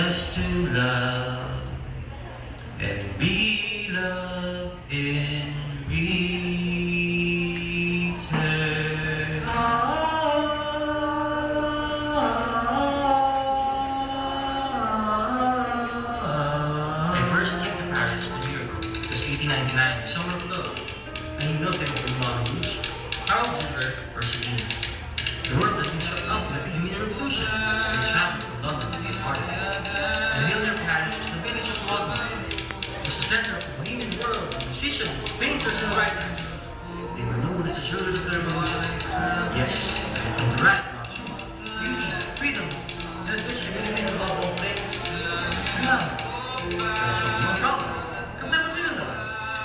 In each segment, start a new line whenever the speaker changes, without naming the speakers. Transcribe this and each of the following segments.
just to love and be loved in return. I first came to Paris 1 year ago. It was 1899, summer of love. I knew nothing of the Moulin Rouge. How was it there or Seville? The world had been swept up by the human revolution. I traveled from London to be a part of it. The hill near Paris was the village of Moulin. It was the center of the bohemian world, musicians, painters, and writers. They were known as the children of the revolution. Yes, I think the right about beauty, freedom, that which I believe in above all things. Love. There was only one problem. I've never been in love.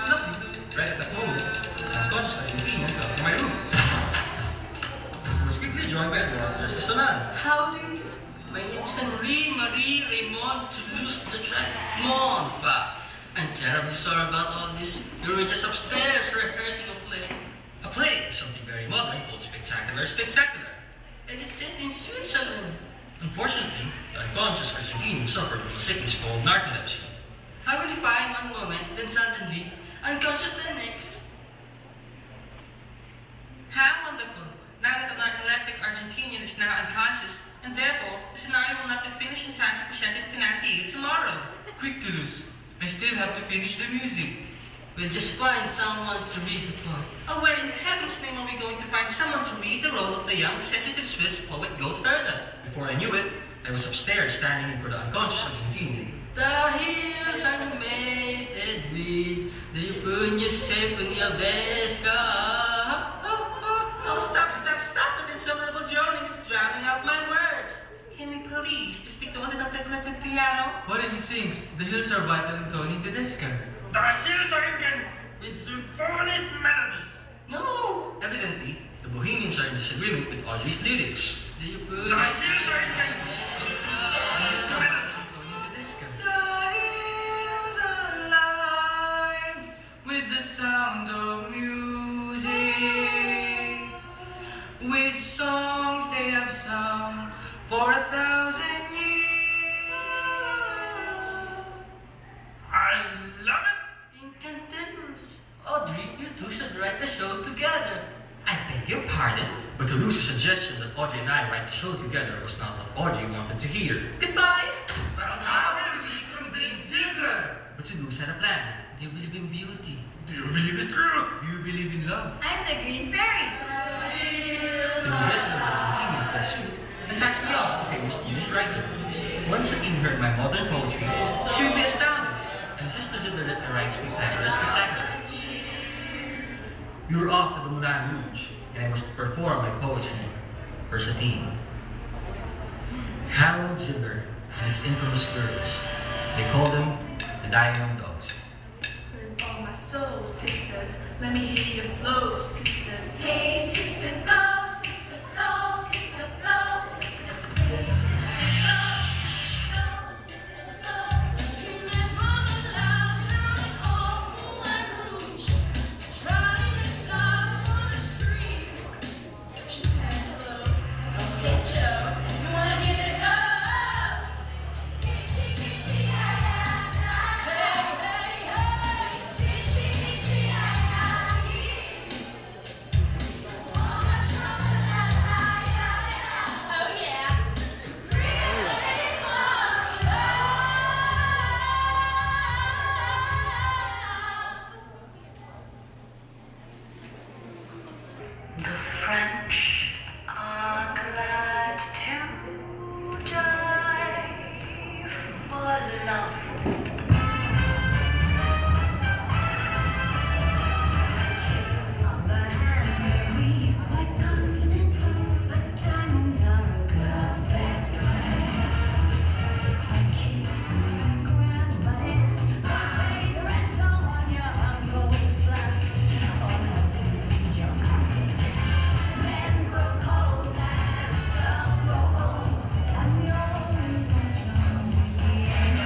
Nothing. Right at that moment, I'm conscious I convened from my room. Joined by a girl dressed as a man.
How do you do? My name is Henri Marie Raymond Toulouse de Tremont. I'm terribly sorry about all this. You were just upstairs rehearsing a play.
A play is something very modern called spectacular.
And it's set in Switzerland.
Unfortunately, the unconscious Argentinian suffered from a sickness called narcolepsy.
How will you find one moment, then suddenly, unconscious the next?
How wonderful! Now that the narcoleptic Argentinian is now unconscious, and therefore the scenario will not be finished in time to present it to financier tomorrow.
Quick, Toulouse. I still have to finish the music.
We'll just find someone to read the part.
Oh, where in heaven's name are we going to find someone to read the role of the young, sensitive Swiss poet Goethe?
Before I knew it, I was upstairs standing in for the unconscious Argentinian.
The hills are mated with the Punya Symphony of Desca.
Oh, stop that insufferable droning. It's drowning out my words. Can we please just stick to only the decorative piano?
What if he sings The Hills Are Vital and Tony Tedesca?
The hills are inking with symphonic melodies.
No!
Evidently, the Bohemians are in disagreement with Audrey's lyrics.
The
The
Punya
hills are inking with symphonic melodies.
Tony Tedesca.
The hills are alive with the sound of music. With songs they have sung for 1,000 years.
I love it.
Incantables. Audrey, you two should write the show together.
I beg your pardon, but Toulouse's suggestion that Audrey and I write the show together was not what Audrey wanted to hear.
Goodbye!
But how will we convince Ziegler?
But Toulouse had a plan.
They believe in beauty.
Do you believe it, girl?
Do you believe in love?
I'm the Green Fairy.
The dressed in Argentinian's best suit and matched me off as a famous English writer. Once the king heard my modern poetry, she would be astounded and insisted that I write spectacular. We were off to the Moulin Rouge, and I was to perform my poetry for Satine. Harold Ziller and his infamous girls. They called him the Diamond Dogs.
Where's all my soul, sisters? Let me hear your flow, sisters.
Hey, sister, go, sister, soul, sister, flow, sister, hey, sister, go, sister, soul, sister, go, sister. You never allowed during all Moulin Rouge. Trying to stop on the street. She said, hello, come get Joe. You wanna give it a go? Gitchy, gitchy, hey, hey, hey. Gitchy, gitchy, hey. Oh yeah. Really love. The French are glad to die for love. On the hand may be quite continental, but diamonds are a girl's best friend. A kiss may be grand, but it's my rental on your uncle flats. All of them feed your eyes. Men grow cold as girls grow old, and we always are charmed in the end.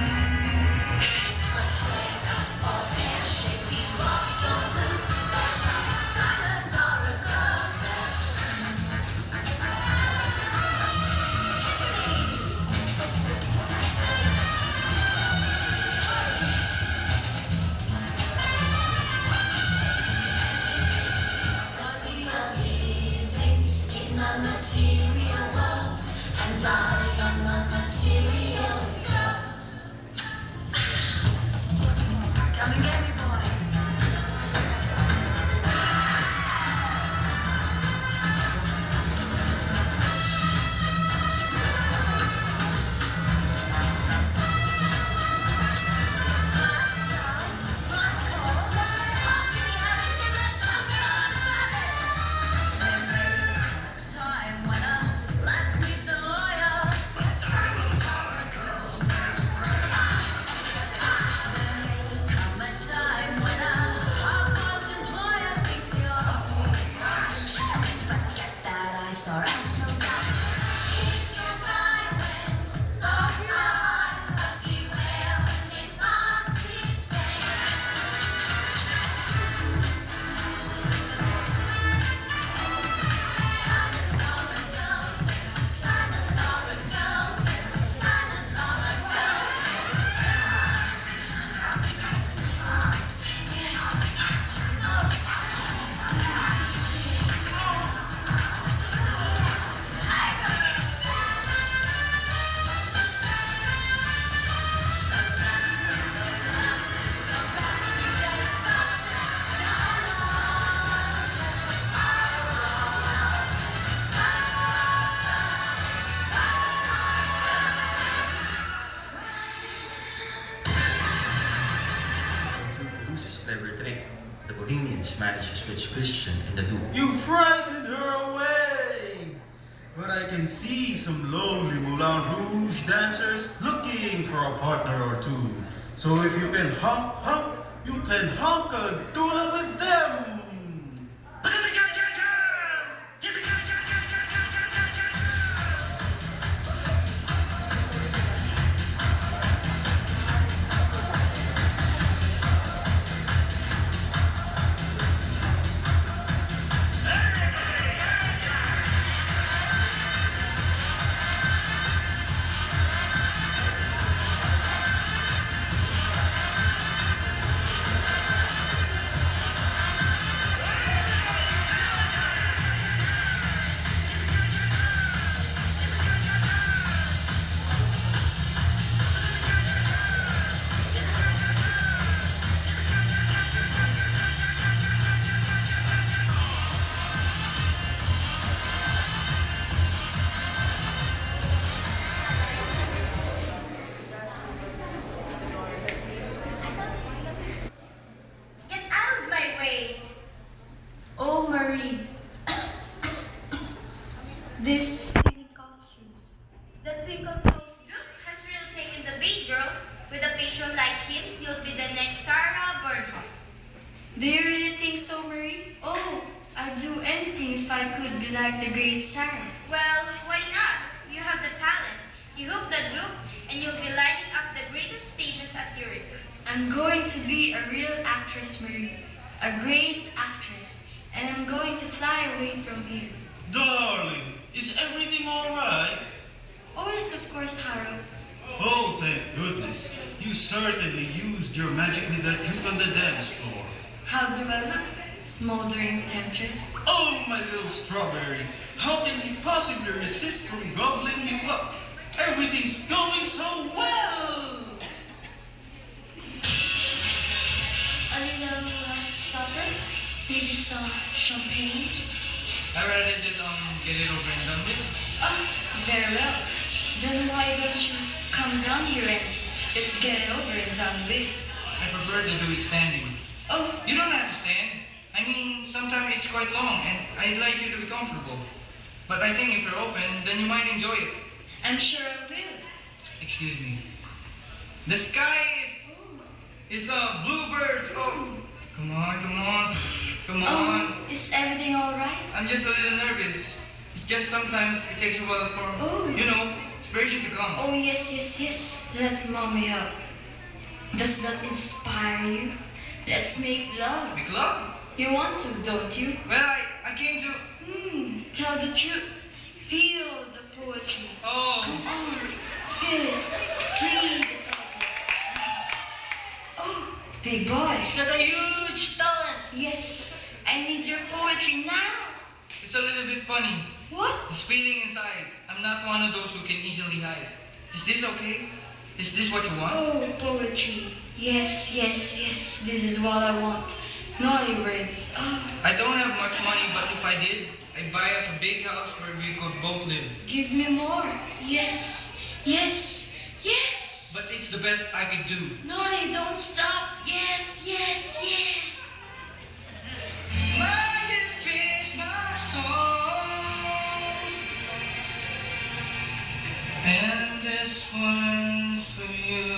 managed to switch Christian and the Duke.
You frightened her away! But I can see some lonely Moulin Rouge dancers looking for a partner or two. So if you can hump, you can hunk a doula with them!
Get out of my way!
Oh, Marie. This silly costumes. The twinkle toes.
Duke has really taken the bait, girl. With a patron like him, you'll be the next Sarah Bernhardt.
Do you really think so, Marie? Oh, I'd do anything if I could be like the great Sarah.
Well, why not? You have the talent. You hook the Duke, and you'll be lighting up the greatest stages at Europe.
I'm going to be a real actress, Marie. A great actress. And I'm going to fly away from here.
Darling, is everything alright?
Oh, yes, of course, Harold.
Oh, thank goodness. You certainly used your magic with that Duke on the dance floor.
How do I look? Smoldering temptress.
Oh, my little strawberry. How can you possibly resist from gobbling you up? Everything's going so well!
A little supper? Maybe some champagne?
I'd rather just get it over and done with.
Oh, very well. Then why don't you come down here and let's get it over and done with?
I prefer to do it standing.
Oh,
You don't have to stand. I mean, sometimes it's quite long and I'd like you to be comfortable. But I think if you're open, then you might enjoy it.
I'm sure I will.
Excuse me. The sky is bluebirds. Oh, come on.
Oh, is everything alright?
I'm just a little nervous. It's just sometimes it takes a while for,
Oh.
inspiration to come.
Oh, yes. Let mommy up. Does that inspire you? Let's make love.
Make love?
You want to, don't you?
Well, I came to...
Tell the truth. Feel the poetry.
Oh,
Come on, feel it. Free the thought. Oh, big boy.
He's got a huge talent.
Yes, I need your poetry now.
it's a little bit funny.
What?
This feeling inside. I'm not one of those who can easily hide. Is this okay? Is this what you want?
Oh, poetry. Yes. This is what I want. Naughty words. Oh,
I don't have much money, but if I did, I'd buy us a big house where we could both live.
give me more. Yes.
But it's the best I could do.
Naughty, don't stop. Yes.
My gift is my song, and this one's for you.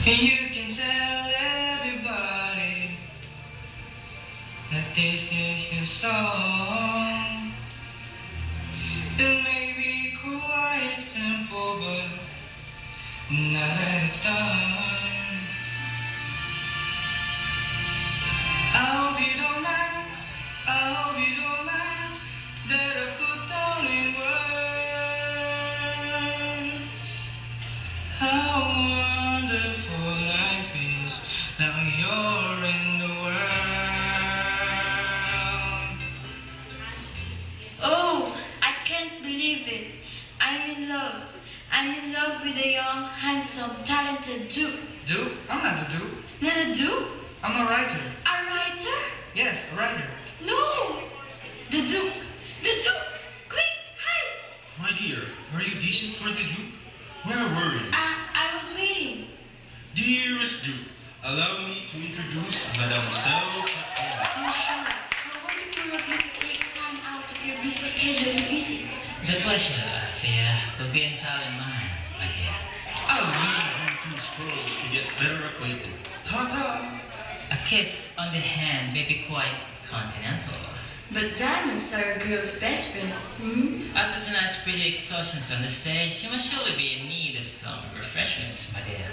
And you can tell everybody that this is your song. It may be quite simple, but now that it's done, I hope you don't mind that I put down in words how wonderful life is. Now you're in the world.
Oh, I can't believe it. I'm in love. I'm in love with a young, handsome, talented Duke.
Duke? I'm not the Duke.
Not a Duke?
I'm a writer.
A writer?
Yes, a writer.
No! The Duke! Quick, hide!
My dear, are you decent for the Duke? Where were you?
I was waiting.
Dearest Duke, allow me to introduce Mademoiselle Satina.
Oh, sure. How wonderful of you to take time out of your busy schedule to visit.
The pleasure, Afia, will be entirely mine, my dear.
I'll leave you two squirrels to get better acquainted. Ta-ta!
A kiss on the hand may be quite continental.
But diamonds are a girl's best friend. Hmm?
After tonight's pretty exhaustions on the stage, you must surely be in need of some refreshments, my dear.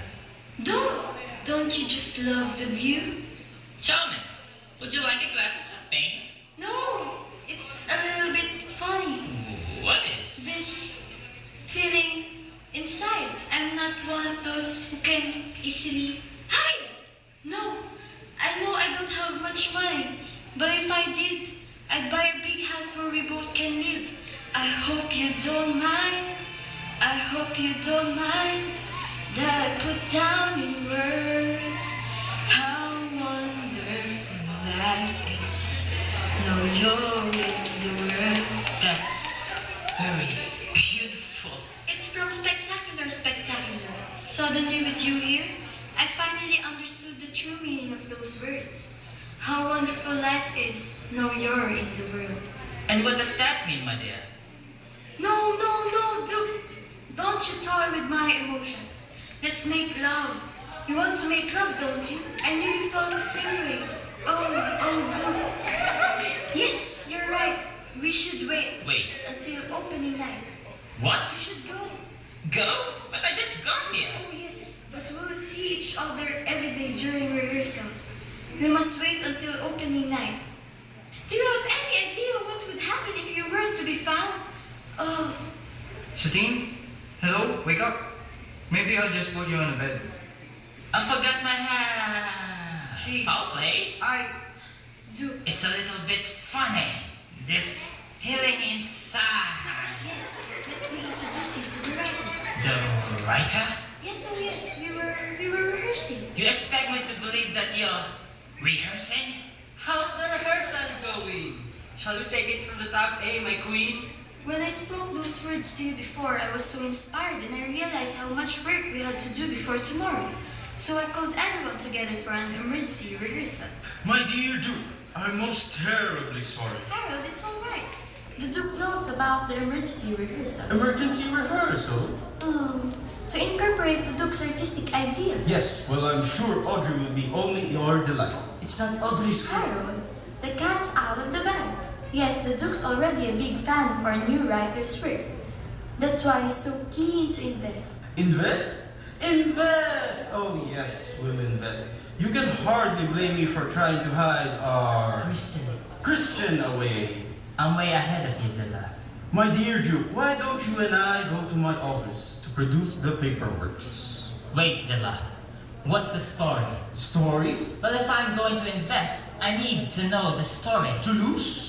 Don't you just love the view?
Charming! Would you like a glass of champagne?
No, it's a little bit funny.
What is?
This feeling inside. I'm not one of those who can easily hide. No, I know I don't have much money, but if I did, I'd buy a big house where we both can live. I hope you don't mind. I hope you don't mind that I put down in words how wonderful life is. No, you're in the world.
That's very beautiful.
It's from Spectacular. Suddenly with you here, I finally understood the true meaning of those words. How wonderful life is. No, you're in the world.
And what does that mean, my dear?
No, Duke. Don't you toy with my emotions. Let's make love. You want to make love, don't you? I knew you felt the same way. Oh, Duke. Yes, you're right. We should wait.
Wait.
Until opening night.
What?
We should go.
Go? But I just got here.
Oh yes, but we'll see each other every day during rehearsal. We must wait until opening night. Do you have any idea what would happen if you weren't to be found? Oh,
Satine? Hello? Wake up. Maybe I'll just put you on the bed.
I forgot my hat.
She-
Foul play?
Duke.
It's a little bit funny. This feeling inside.
Yes, let me introduce you to the writer.
The writer?
Yes, oh yes, we were rehearsing.
You expect me to believe that you're rehearsing?
How's the rehearsal going? Shall we take it from the top, my queen?
When I spoke those words to you before, I was so inspired and I realized how much work we had to do before tomorrow. So I called everyone together for an emergency rehearsal.
My dear Duke, I'm most terribly sorry.
Harold, it's alright. The Duke knows about the emergency rehearsal.
Emergency rehearsal?
To incorporate the Duke's artistic idea.
Yes, well, I'm sure Audrey will be only your delight.
It's not Audrey's
Harold, the cat's out of the bag. Yes, the Duke's already a big fan of our new writer's work. That's why he's so keen to invest.
Invest? Invest! Oh yes, we'll invest. You can hardly blame me for trying to hide our Christian away.
I'm way ahead of you, Zilla.
My dear Duke, why don't you and I go to my office to produce the paperwork?
Wait, Zilla. What's the story?
Story?
Well, if I'm going to invest, I need to know the story.
Toulouse?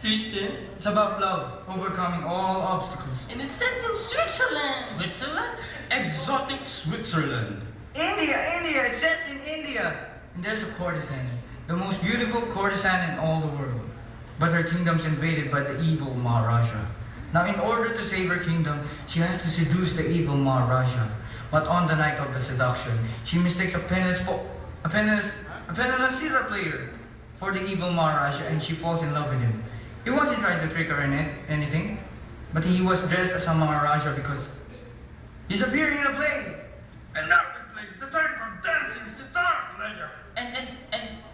Christian?
It's about love, overcoming all obstacles.
And it's set in Switzerland!
Switzerland?
Exotic Switzerland.
India! It says in India! And there's a courtesan, the most beautiful courtesan in all the world. But her kingdom's invaded by the evil Maharaja. Now in order to save her kingdom, she has to seduce the evil Maharaja. But on the night of the seduction, she mistakes a penniless sitar player for the evil Maharaja and she falls in love with him. He wasn't trying to trick her in anything, but he was dressed as a Maharaja because he's appearing in a play.
And now we play the time of dancing sitar player.
And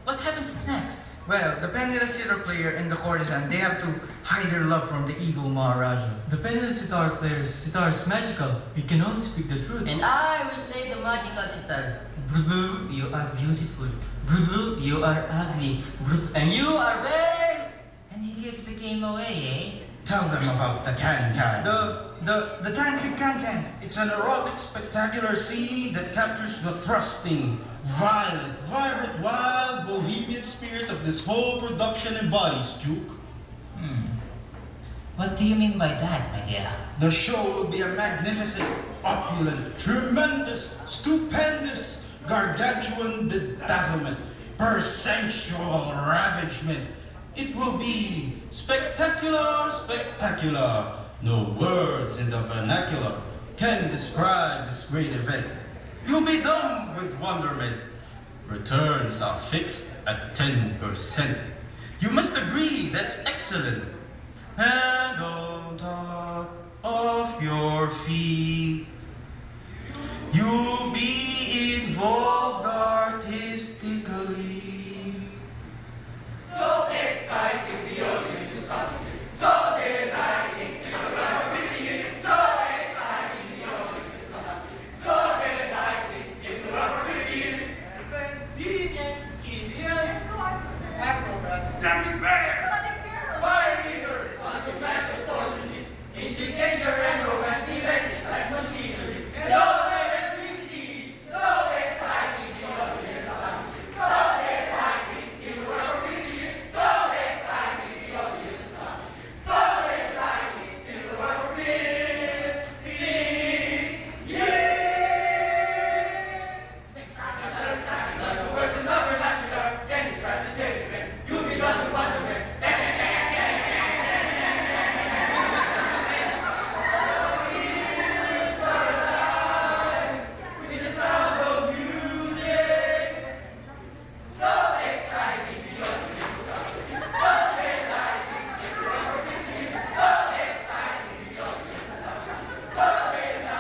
what happens next?
Well, the penniless sitar player and the courtesan, they have to hide their love from the evil Maharaja.
The penniless sitar player's sitar is magical. It can only speak the truth.
And I will play the magical sitar.
Brulu, you are beautiful. Brulu, you are ugly. And you are red. And he gives the game away, eh?
Tell them about the can-can.
The tantric can-can.
It's an erotic, spectacular scene that captures the thrusting, violent, vibrant, wild, bohemian spirit of this whole production embodies, Duke.
What do you mean by that, my dear?
The show will be a magnificent, opulent, tremendous, stupendous, gargantuan bedazzlement, persensual ravagement. It will be spectacular. No words in the vernacular can describe this great event. You'll be dumb with wonderment. Returns are fixed at 10%. You must agree that's excellent. And on top of your fee, you'll be involved artistically.
So exciting, the audience is coming. So delighting, the rapidity is so exciting, the audience is coming. So delighting, the rapidity is Indians, acrobats, acrobats, fire leaders, masterman contortionists, engine danger and romance, electric like machinery, and all electricity. So exciting, the audience is coming. So delighting, the rapidity is so exciting, the audience is coming. So delighting, the rapidity, like the words in the vernacular, can describe the statement. You'll be done with wonderment. With the sound of music. So exciting, the audience is coming. So delighting, the rapidity is so exciting, the audience is coming. So delighting, the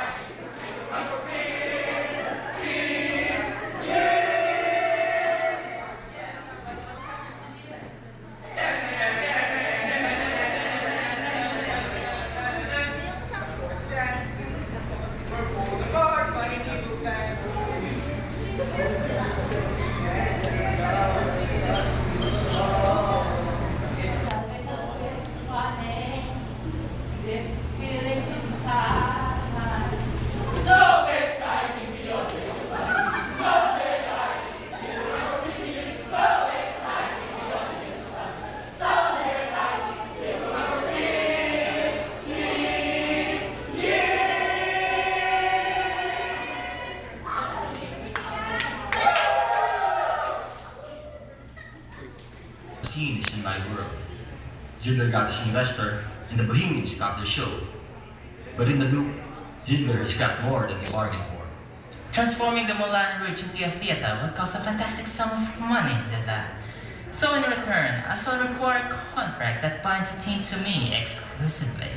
rapidity, so exciting, the audience is coming. So delighting, the rapidity is so exciting, the audience is coming. So delighting, the
Team is in my world. Zidler got his investor, and the Bohemians got their show. But in the Duke, Zidler has got more than he bargained for.
Transforming the Moulin Rouge into a theater will cost a fantastic sum of money, Zilla. So in return, I shall require a contract that binds the team to me exclusively.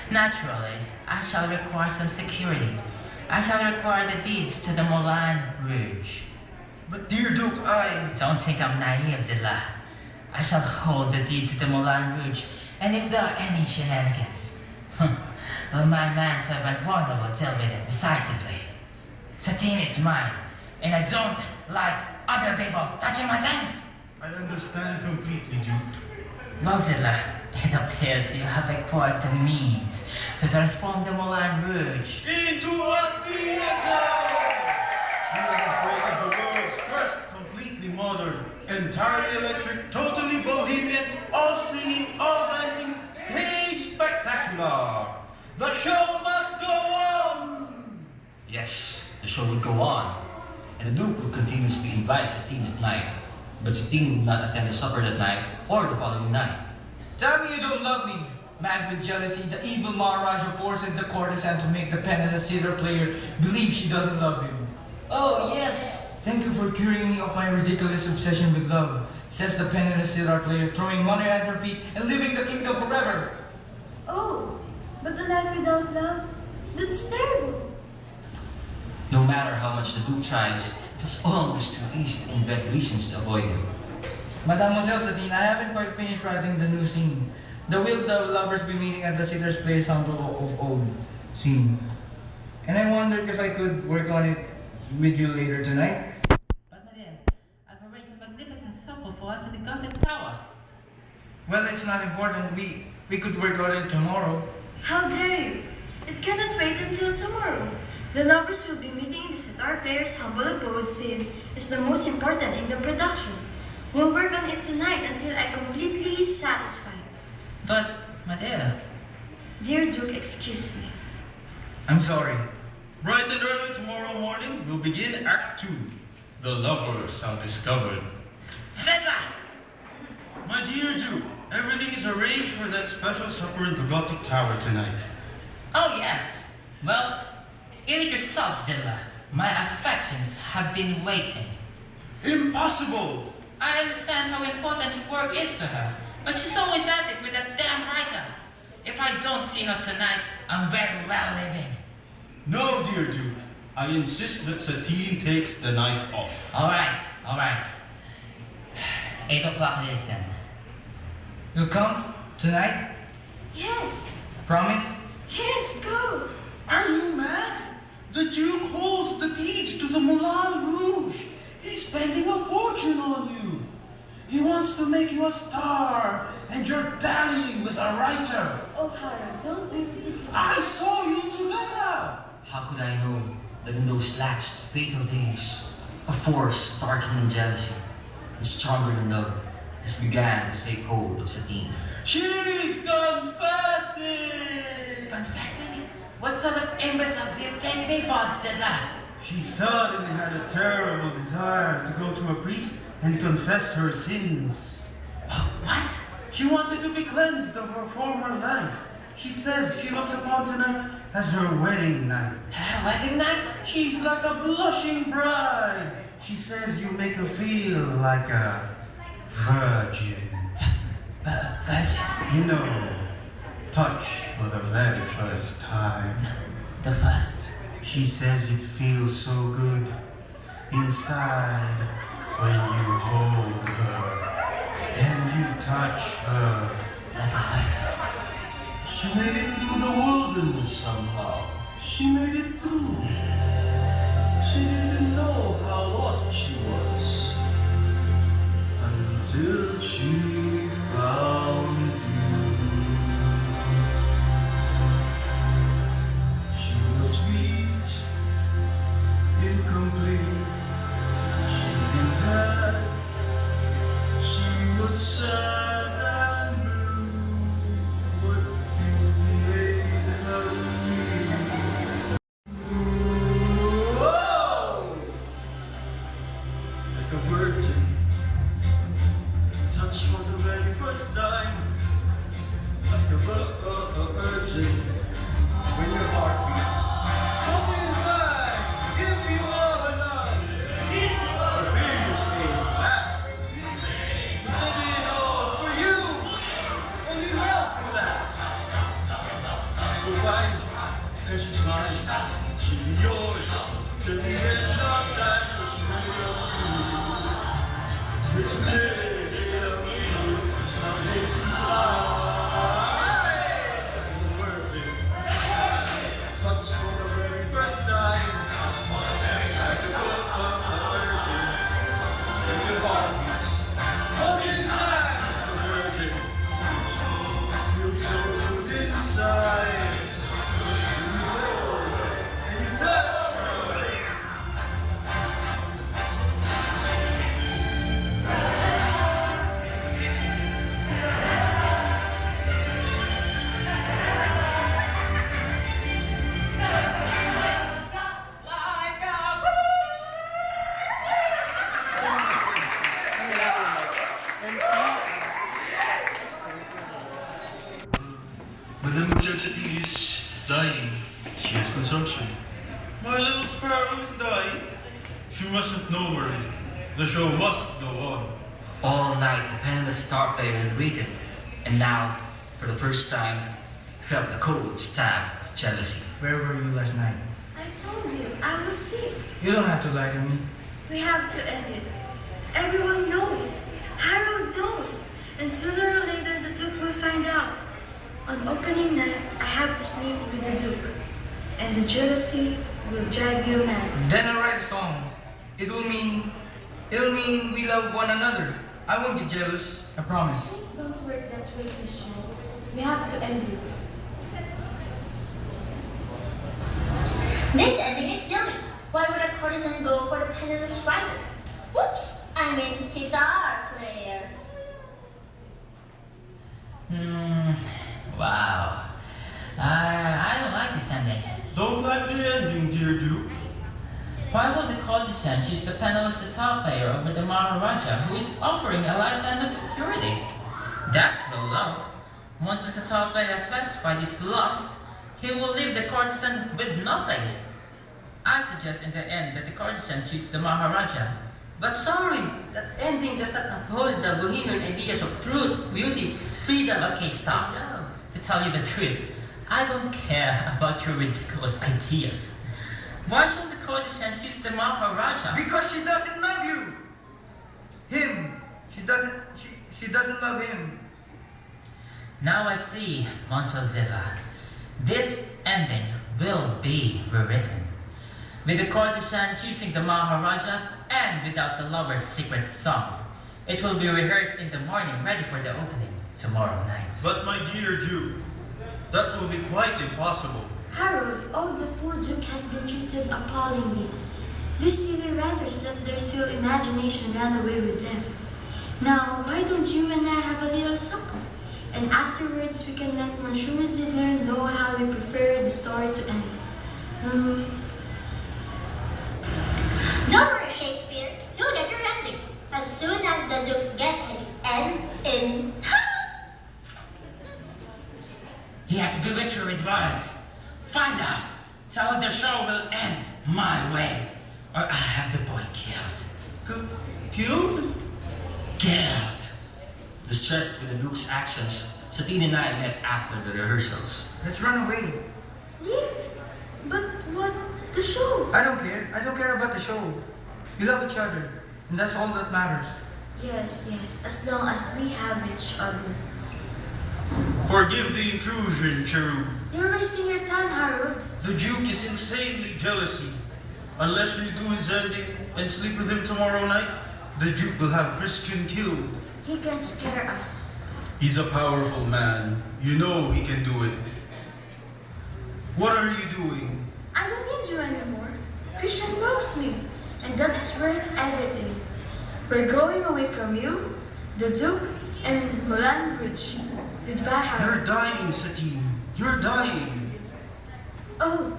Naturally, I shall require some security. I shall require the deeds to the Moulin Rouge.
But dear Duke,
Don't think I'm naive, Zilla. I shall hold the deed to the Moulin Rouge, and if there are any shenanigans, well, my manservant Warner will deal with it decisively. Satine is mine, and I don't like other people touching my things.
I understand completely, Duke.
Well, Zilla, it appears you have acquired the means to transform the Moulin Rouge.
Into a theater! You have created the world's first completely modern, entirely electric, totally bohemian, all singing, all dancing, stage spectacular. The show must go on!
Yes, the show would go on, and the Duke would continuously invite Satine at night, but Satine would not attend the supper that night or the following night.
Tell me you don't love me. Mad with jealousy, the evil Maharaja forces the courtesan to make the penniless sitar player believe she doesn't love him.
Oh, yes.
Thank you for curing me of my ridiculous obsession with love, says the penniless sitar player, throwing money at her feet and leaving the kingdom forever.
Oh, but a life without love? That's terrible.
No matter how much the Duke tries, it's almost too easy to invent reasons to avoid him.
Mademoiselle Satine, I haven't quite finished writing the new scene. The will the lovers be meeting at the sitar's place humble of old scene. And I wondered if I could work on it with you later tonight.
But madam, I've arranged a magnificent supper for us in the Gothic Tower.
Well, it's not important. We could work on it tomorrow.
How dare you? It cannot wait until tomorrow. The lovers will be meeting in the sitar player's humble abode scene is the most important in the production. We'll work on it tonight until I'm completely satisfied.
But, madam,
Dear Duke, excuse me.
I'm sorry.
Bright and early tomorrow morning, we'll begin Act 2. The lovers are discovered.
Zilla!
My dear Duke, everything is arranged for that special supper in the Gothic Tower tonight.
Oh, yes. Well, eat it yourself, Zilla. My affections have been waiting.
Impossible!
I understand how important work is to her, but she's always at it with that damn writer. If I don't see her tonight, I'm very well living.
No, dear Duke. I insist that Satine takes the night off.
Alright. 8 o'clock it is then.
You'll come tonight?
Yes.
Promise?
Yes, go.
Are you mad? The Duke holds the deeds to the Moulin Rouge. He's spending a fortune on you. He wants to make you a star, and you're dallying with a writer.
Oh, Hara, don't be ridiculous.
I saw you together.
How could I know that in those last fatal days, a force darker than jealousy and stronger than love has began to take hold of Satine?
She's confessing.
Confessing? What sort of imbecile do you take me for, Zedla?
She suddenly had a terrible desire to go to a priest and confess her sins.
What?
She wanted to be cleansed of her former life. She says she looks upon tonight as her wedding night.
Her wedding night?
She's like a blushing bride. She says you make her feel like a virgin.
Virgin?
You know, touched for the very first time.
The first.
She says it feels so good inside when you hold her and you touch her.
Like a virgin.
She made it through the wilderness somehow. She made it through. She didn't know how lost she was until she found you. She was sweet, incomplete. She didn't have. She was sad and blue. What you made her feel? Whoa! Like a virgin, touched for the very first time. Like a virgin, when your heart beats. Come inside, give you all the love. Her fingers stay fast. Taking it all for you, only love can last. So fine, and she's mine. She'll be yours till the end of time. She's made of you. It's made of you. It's not made to fly. Virgin, touched for the very first time. Like a book of a virgin, and your heart beats. Hold inside, virgin. Feel so good inside. You hold and you touch her. Mademoiselle Satine is dying. She has consumption. My little sparrow is dying. She mustn't know, Marie. The show must go on.
All night, the penniless star player had waited, and now, for the first time, felt the cold stab of jealousy.
Where were you last night?
I told you, I was sick.
You don't have to lie to me.
We have to end it. Everyone knows. Harold knows. And sooner or later, the Duke will find out. On opening night, I have to sleep with the Duke. And the jealousy will drive you mad.
Then I'll write a song. It'll mean we love one another. I won't get jealous. I promise.
Things don't work that way, Christian. We have to end it.
This ending is silly. Why would a courtesan go for the penniless writer? Whoops! I mean sitar player.
Wow. I don't like this ending.
Don't like the ending, dear Duke.
Why would the courtesan choose the penniless sitar player over the Maharaja, who is offering a lifetime of security? That's real love. Once the sitar player has satisfied his lust, he will leave the courtesan with nothing. I suggest in the end that the courtesan choose the Maharaja.
But sorry, that ending does not uphold the bohemian ideas of truth, beauty, freedom.
Okay, stop. To tell you the truth, I don't care about your ridiculous ideas. Why should the courtesan choose the Maharaja?
Because she doesn't love you. Him. She doesn't love him.
Now I see, Monsalzilla. This ending will be rewritten. With the courtesan choosing the Maharaja and without the lover's secret song. It will be rehearsed in the morning, ready for the opening tomorrow night.
But my dear Duke, that will be quite impossible.
Harold, oh, the poor Duke has been treated appallingly. These silly writers let their silly imagination run away with them. Now, why don't you and I have a little supper? And afterwards, we can let Monsieur Zidler know how we prefer the story to end. Don't worry, Shakespeare. You'll get your ending as soon as the Duke gets his end in.
He has bewitched her with violence. Find out. Tell her the show will end my way, or I'll have the boy killed.
Killed?
Killed. Distressed with the Duke's actions, Satine and I met after the rehearsals.
Let's run away.
Leave? But what? The show?
I don't care. I don't care about the show. We love each other, and that's all that matters.
Yes, as long as we have each other.
Forgive the intrusion, Cherub.
You're wasting your time, Harold.
The Duke is insanely jealousy. Unless we do his ending and sleep with him tomorrow night, the Duke will have Christian killed.
He can scare us.
He's a powerful man. You know he can do it. What are you doing?
I don't need you anymore. Christian loves me, and that is worth everything. We're going away from you, the Duke, and Moulin Rouge. Goodbye, Harold.
You're dying, Satine. You're dying.
Oh,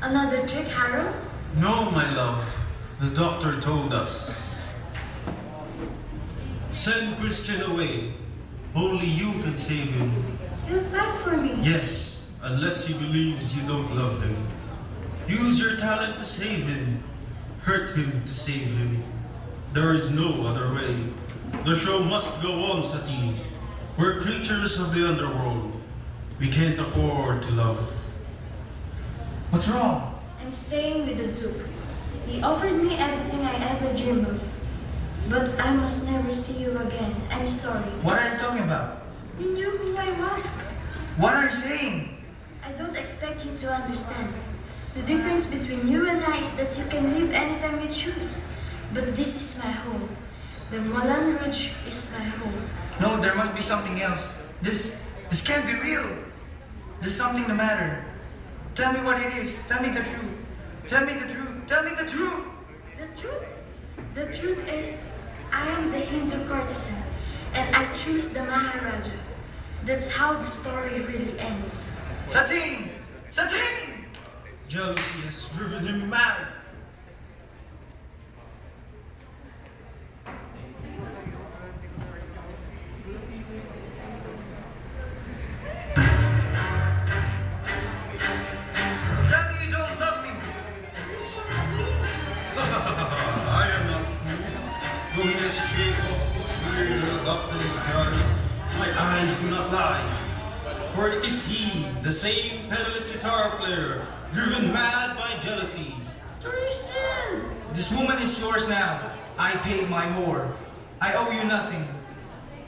another trick, Harold?
No, my love. The doctor told us. Send Christian away. Only you can save him.
You'll fight for me.
Yes, unless he believes you don't love him. Use your talent to save him. Hurt him to save him. There is no other way. The show must go on, Satine. We're creatures of the underworld. We can't afford to love.
What's wrong?
I'm staying with the Duke. He offered me everything I ever dreamed of. But I must never see you again. I'm sorry.
What are you talking about?
You knew who I was.
What are you saying?
I don't expect you to understand. The difference between you and I is that you can leave anytime you choose. But this is my home. The Moulin Rouge is my home.
No, there must be something else. This can't be real. There's something the matter. Tell me what it is. Tell me the truth. Tell me the truth. Tell me the truth.
The truth? The truth is, I am the Hindu courtesan, and I choose the Maharaja. That's how the story really ends.
Satine! Satine!
Jealousy has driven him mad.
Tell me you don't love me.
I am not fooled. Though he has shaved off his beard and adopted his disguise, my eyes do not lie. For it is he, the same penniless sitar player, driven mad by jealousy.
Christian!
This woman is yours now. I paid my whore. I owe you nothing.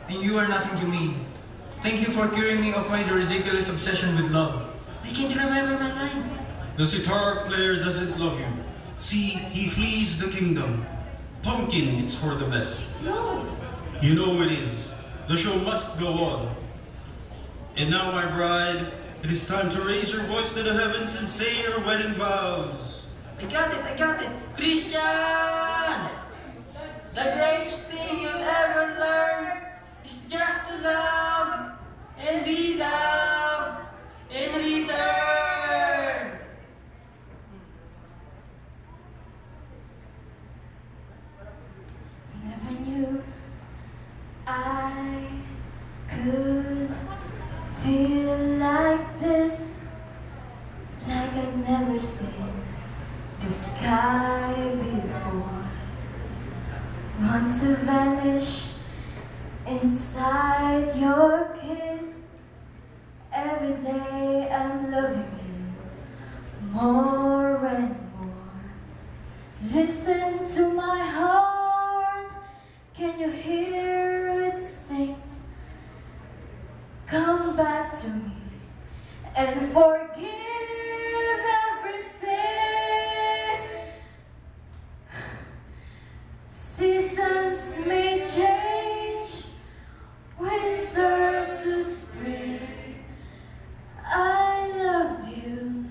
And you are nothing to me. Thank you for curing me of my ridiculous obsession with love.
I can't remember my line.
The sitar player doesn't love you. See, he flees the kingdom. Pumpkin, it's for the best.
No!
You know it is. The show must go on. And now, my bride, it is time to raise your voice to the heavens and say your wedding vows.
I got it. Christian! The greatest thing you'll ever learn is just to love and be loved in return.
Never knew I could feel like this. It's like I've never seen want to vanish inside your kiss. Every day I'm loving you more and more. Listen to my heart, can you hear it sings? Come back to me and forgive every day. Seasons may change, winter to spring. I love you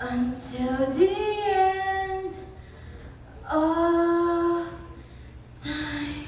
until the end of time.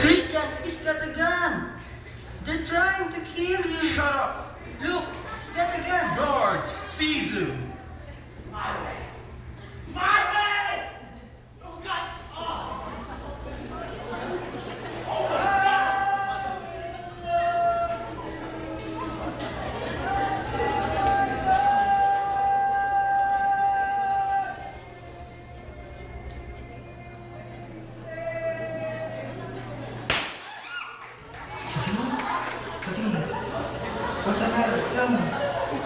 Christian, it's that again! They're trying to kill you!
Shut up!
Look, it's that again!
Guards, seize him!
My way! My way! Oh God! Oh.
Satine? Satine? What's the matter? Tell me.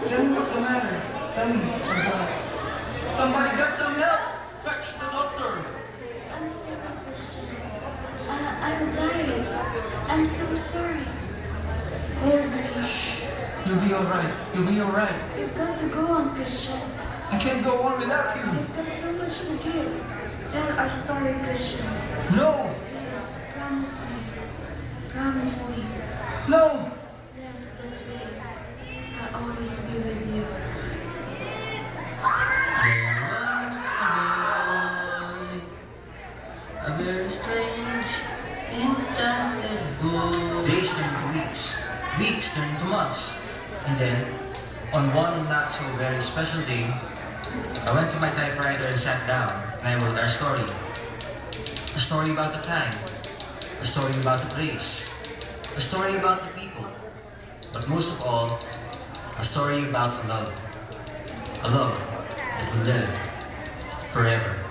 Tell me what's the matter. Tell me. Oh God. Somebody got some help! Fetch the doctor!
I'm sorry, Christian. I'm dying. I'm so sorry. Hold me.
You'll be alright. You'll be alright.
You've got to go on, Christian.
I can't go on without you.
You've got so much to give. Tell our story, Christian.
No!
Yes, promise me. Promise me.
No!
Yes, that way I'll always be with you.
There was a very strange, enchanted boy.
Days turn into weeks, weeks turn into months. And then, on one not so very special day, I went to my typewriter and sat down and I wrote our story. A story about the time, a story about the place, a story about the people, but most of all, a story about love. A love that will live forever.